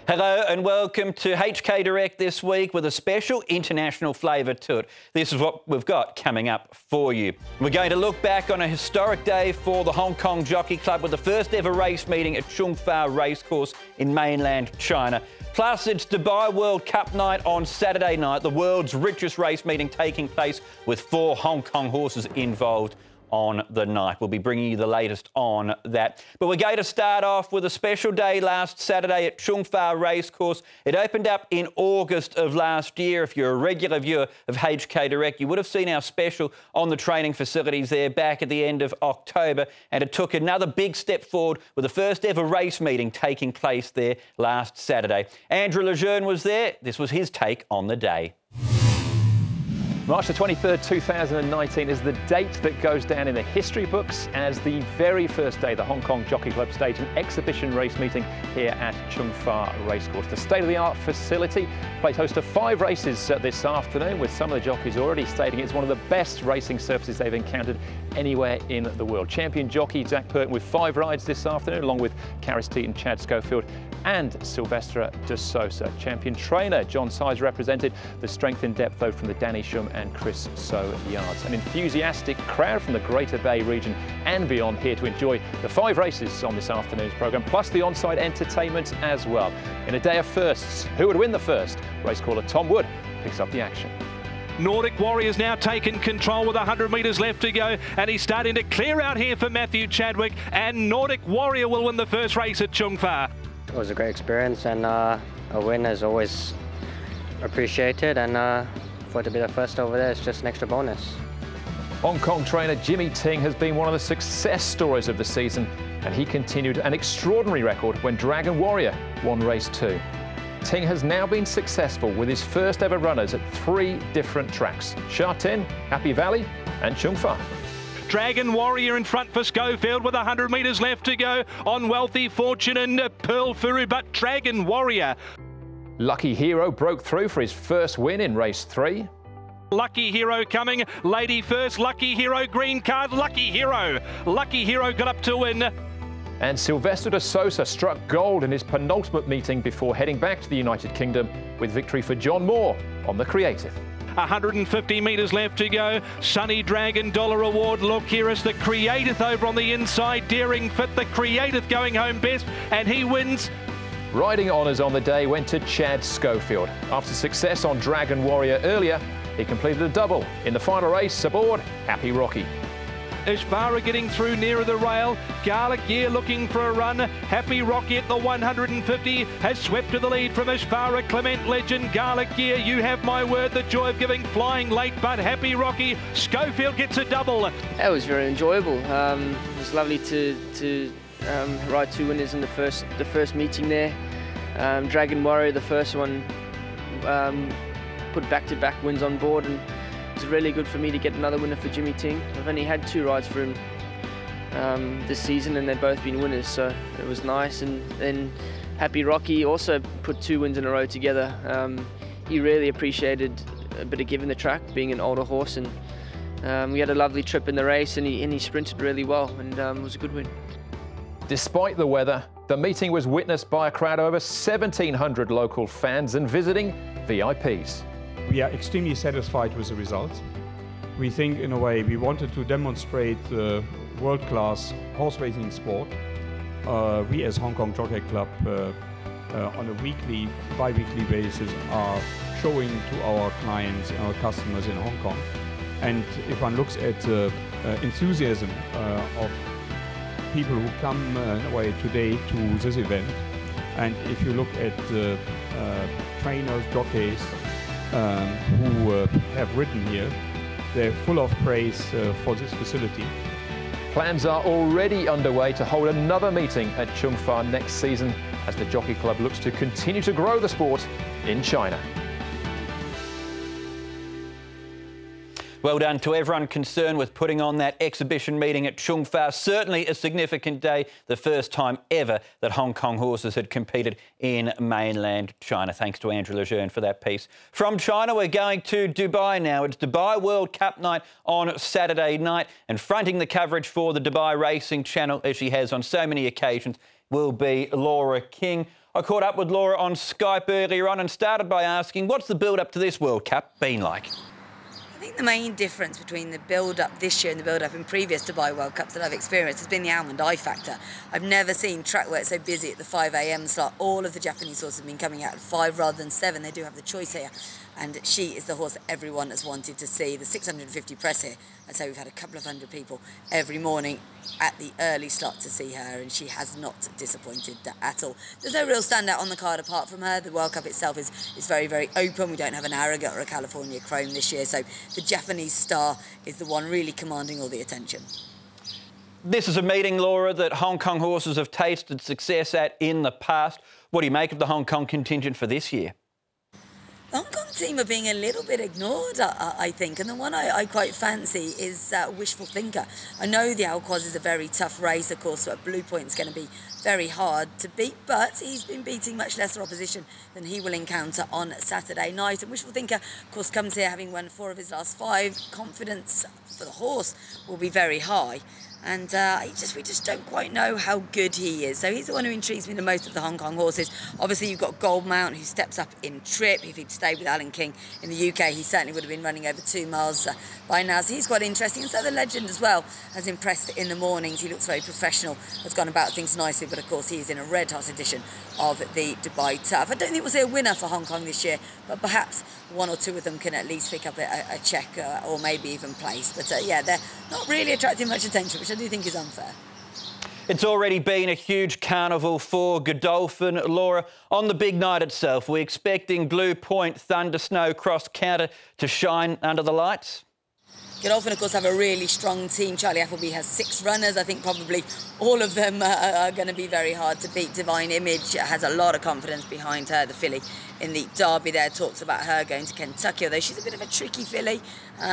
Hello and welcome to HK Direct this week with a special international flavour to it. This is what we've got coming up for you. We're going to look back on a historic day for the Hong Kong Jockey Club with the first ever race meeting at Conghua Racecourse in mainland China. Plus, it's Dubai World Cup night on Saturday night, the world's richest race meeting taking place with 4 Hong Kong horses involved on the night. We'll be bringing you the latest on that. But we're going to start off with a special day last Saturday at Conghua Racecourse. It opened up in August of last year. If you're a regular viewer of HK Direct, you would have seen our special on the training facilities there back at the end of October, and it took another big step forward with the first ever race meeting taking place there last Saturday. Jeune was there. This was his take on the day. March the 23rd, 2019 is the date that goes down in the history books as the very first day the Hong Kong Jockey Club staged an exhibition race meeting here at Conghua Racecourse. The state-of-the-art facility plays host to 5 races this afternoon, with some of the jockeys already stating it's one of the best racing surfaces they've encountered anywhere in the world. Champion jockey Zac Purton with 5 rides this afternoon, along with Caris Teeton, Chad Schofield and Silvestre de Sosa. Champion trainer John Size represented the strength in depth though from the Danny Shum and Chris So yards. An enthusiastic crowd from the Greater Bay region and beyond here to enjoy the 5 races on this afternoon's programme, plus the on-site entertainment as well. In a day of firsts, who would win the first? Race caller Tom Wood picks up the action. Nordic Warrior's now taken control with 100 metres left to go, and he's starting to clear out here for Matthew Chadwick, and Nordic Warrior will win the first race at Conghua. It was a great experience, and a win is always appreciated, and for it to be the first over there, it's just an extra bonus. Hong Kong trainer Jimmy Ting has been one of the success stories of the season, and he continued an extraordinary record when Dragon Warrior won race 2. Ting has now been successful with his first ever runners at 3 different tracks: Sha Tin, Happy Valley and Conghua. Dragon Warrior in front for Schofield with 100 metres left to go on Wealthy Fortune and Pearl Furu, but Dragon Warrior. Lucky Hero broke through for his first win in race 3. Lucky Hero coming, Lady first, Lucky Hero green card, Lucky Hero. Lucky Hero got up to win. And Silvestre de Sosa struck gold in his penultimate meeting before heading back to the United Kingdom with victory for John Moore on the Creative. 150 metres left to go. Sunny Dragon Dollar Award. Look, here is the Creative over on the inside. Daring Fit, the Creative going home best, and he wins. Riding honours on the day went to Chad Schofield. After success on Dragon Warrior earlier, he completed a double in the final race aboard Happy Rocky. Ishvara getting through nearer the rail. Garlic Gear looking for a run. Happy Rocky at the 150 has swept to the lead from Ishvara. Clement Legend, Garlic Gear, you have my word, the joy of giving, flying late, but Happy Rocky. Schofield gets a double. It was very enjoyable. It was lovely to ride 2 winners in the first meeting there. Dragon Warrior, the first one, put back-to-back wins on board, and it's really good for me to get another winner for Jimmy Ting. I've only had 2 rides for him this season, and they've both been winners, so it was nice. And then Happy Rocky also put 2 wins in a row together. He really appreciated a bit of giving the track, being an older horse, and we had a lovely trip in the race, and he sprinted really well, and it was a good win. Despite the weather, the meeting was witnessed by a crowd of over 1,700 local fans and visiting VIPs. We are extremely satisfied with the results. We think, in a way, we wanted to demonstrate the world-class horse racing sport. We as Hong Kong Jockey Club on a weekly, bi-weekly basis are showing to our clients and our customers in Hong Kong. And if one looks at the enthusiasm of people who come in a way today to this event, and if you look at the trainers, jockeys who have ridden here, they're full of praise for this facility. Plans are already underway to hold another meeting at Conghua next season as the Jockey Club looks to continue to grow the sport in China. Well done to everyone concerned with putting on that exhibition meeting at Conghua. Certainly a significant day, the first time ever that Hong Kong horses had competed in mainland China. Thanks to Jeune for that piece. From China, we're going to Dubai now. It's Dubai World Cup night on Saturday night, and fronting the coverage for the Dubai Racing Channel, as she has on so many occasions, will be Laura King. I caught up with Laura on Skype earlier on and started by asking, what's the build-up to this World Cup been like? I think the main difference between the build-up this year and the build-up in previous Dubai World Cups that I've experienced has been the almond eye factor. I've never seen track work so busy at the 5 a.m. slot. All of the Japanese horses have been coming out at 5 rather than 7. They do have the choice here. And she is the horse that everyone has wanted to see. The 650 press here, I'd say we've had a couple of hundred people every morning at the early slot to see her, and she has not disappointed at all. There's no real standout on the card apart from her. The World Cup itself is very, very open. We don't have an Arrogate or a California Chrome this year, so the Japanese star is the one really commanding all the attention. This is a meeting, Laura, that Hong Kong horses have tasted success at in the past. What do you make of the Hong Kong contingent for this year? The Hong Kong team are being a little bit ignored, I think, and the one I quite fancy is Wishful Thinker. I know the Alquoz is a very tough race, of course, but Blue Point's going to be very hard to beat, but he's been beating much lesser opposition than he will encounter on Saturday night. And Wishful Thinker, of course, comes here having won 4 of his last 5. Confidence for the horse will be very high. And we just don't quite know how good he is. So he's the one who intrigues me the most of the Hong Kong horses. Obviously, you've got Goldmount, who steps up in trip. If he'd stayed with Alan King in the UK, he certainly would have been running over 2 miles by now. So he's quite interesting. And so the Legend as well has impressed in the mornings. He looks very professional, has gone about things nicely. But of course, he is in a red-hot edition of the Dubai Turf. I don't think we'll see a winner for Hong Kong this year, but perhaps 1 or 2 of them can at least pick up a check or maybe even place. But yeah, they're not really attracting much attention, which I do think is unfair. It's already been a huge carnival for Godolphin. Laura, on the big night itself, we're expecting Blue Point, Thunder Snow, Cross Counter to shine under the lights? Godolphin, of course, have a really strong team. Charlie Appleby has 6 runners. I think probably all of them are going to be very hard to beat. Divine Image has a lot of confidence behind her. The filly in the Derby there talks about her going to Kentucky, although she's a bit of a tricky filly.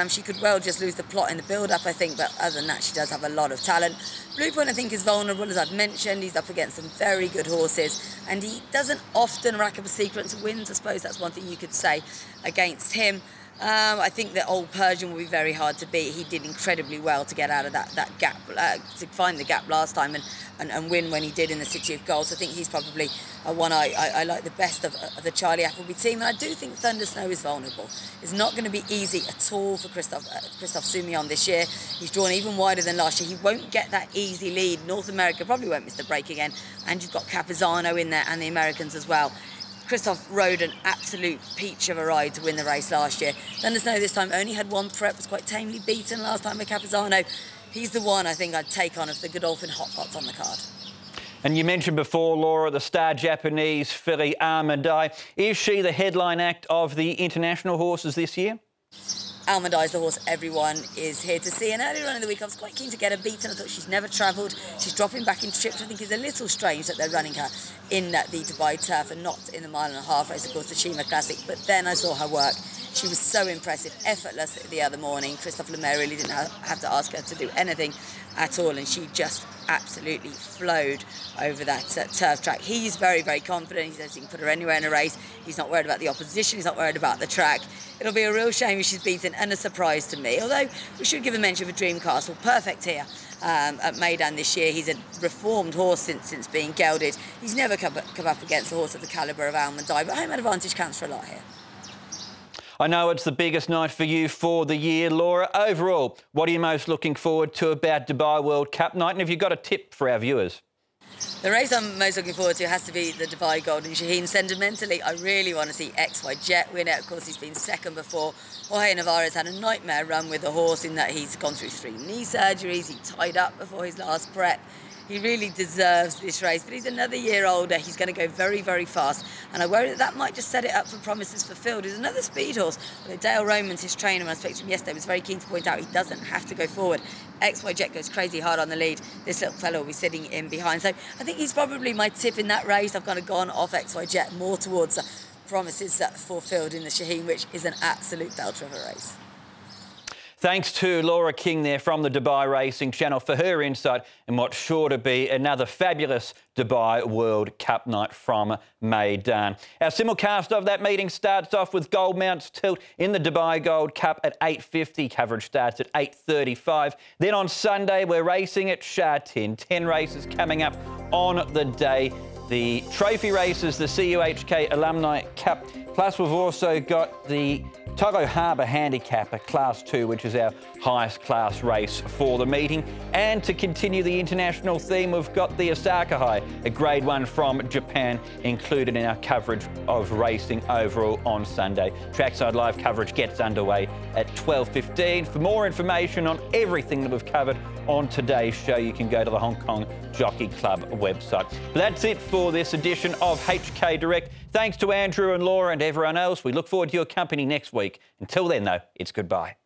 She could well just lose the plot in the build-up, I think, but other than that, she does have a lot of talent. Blue Point, I think, is vulnerable, as I've mentioned. He's up against some very good horses, and he doesn't often rack up a sequence of wins. I suppose that's one thing you could say against him. I think that Old Persian will be very hard to beat. He did incredibly well to get out of that gap, to find the gap last time and win when he did in the City of Gold. So I think he's probably one I like the best of the Charlie Appleby team. And I do think Thunder Snow is vulnerable. It's not going to be easy at all for Christophe Soumillon this year. He's drawn even wider than last year. He won't get that easy lead. North America probably won't miss the break again. And you've got Capizano in there and the Americans as well. Christophe rode an absolute peach of a ride to win the race last year. Thunder Snow this time only had 1 prep, was quite tamely beaten last time by Capizano. He's the one I think I'd take on of the Godolphin hot pots on the card. And you mentioned before, Laura, the star Japanese filly Almond Eye. Is she the headline act of the international horses this year? Almond Eye is the horse everyone is here to see. And earlier on in the week, I was quite keen to get her beaten. I thought she's never travelled. She's dropping back in trips. I think it's a little strange that they're running her in the Dubai Turf and not in the 1.5-mile race, of course, the Shima Classic. But then I saw her work. She was so impressive, effortless the other morning. Christophe Lemaire really didn't have to ask her to do anything at all, and she just absolutely flowed over that turf track. He's very, very confident. He says he can put her anywhere in a race. He's not worried about the opposition. He's not worried about the track. It'll be a real shame if she's beaten, and a surprise to me. Although we should give a mention for Dream Castle. Perfect here at Meydan this year. He's a reformed horse since being gelded. He's never come up against a horse of the calibre of Almond Eye, but home advantage counts for a lot here. I know it's the biggest night for you for the year, Laura. Overall, what are you most looking forward to about Dubai World Cup night? And have you got a tip for our viewers? The race I'm most looking forward to has to be the Dubai Golden Shaheen. Sentimentally, I really want to see XY Jet win it. Of course, he's been second before. Jorge Navarez had a nightmare run with the horse in that he's gone through 3 knee surgeries. He tied up before his last prep. He really deserves this race, but he's another year older. He's going to go very, very fast. And I worry that might just set it up for promises fulfilled. He's another speed horse. Although Dale Romans, his trainer, when I spoke to him yesterday, was very keen to point out he doesn't have to go forward. XY Jet goes crazy hard on the lead. This little fellow will be sitting in behind. So I think he's probably my tip in that race. I've kind of gone off XY Jet more towards promises fulfilled in the Shaheen, which is an absolute belter of a race. Thanks to Laura King there from the Dubai Racing Channel for her insight in what's sure to be another fabulous Dubai World Cup night from Meydan. Our simulcast of that meeting starts off with Goldmount's tilt in the Dubai Gold Cup at 8:50. Coverage starts at 8:35. Then on Sunday, we're racing at Sha Tin. 10 races coming up on the day. the trophy races, the CUHK Alumni Cup, plus we've also got the Togo Harbour Handicapper Class 2, which is our highest class race for the meeting. And to continue the international theme, we've got the Osaka High, a Grade 1 from Japan, included in our coverage of racing overall on Sunday. Trackside Live coverage gets underway at 12:15. For more information on everything that we've covered on today's show, you can go to the Hong Kong Jockey Club website. But that's it for this edition of HK Direct. Thanks to Andrew and Laura and everyone else. We look forward to your company next week. Until then, though, it's goodbye.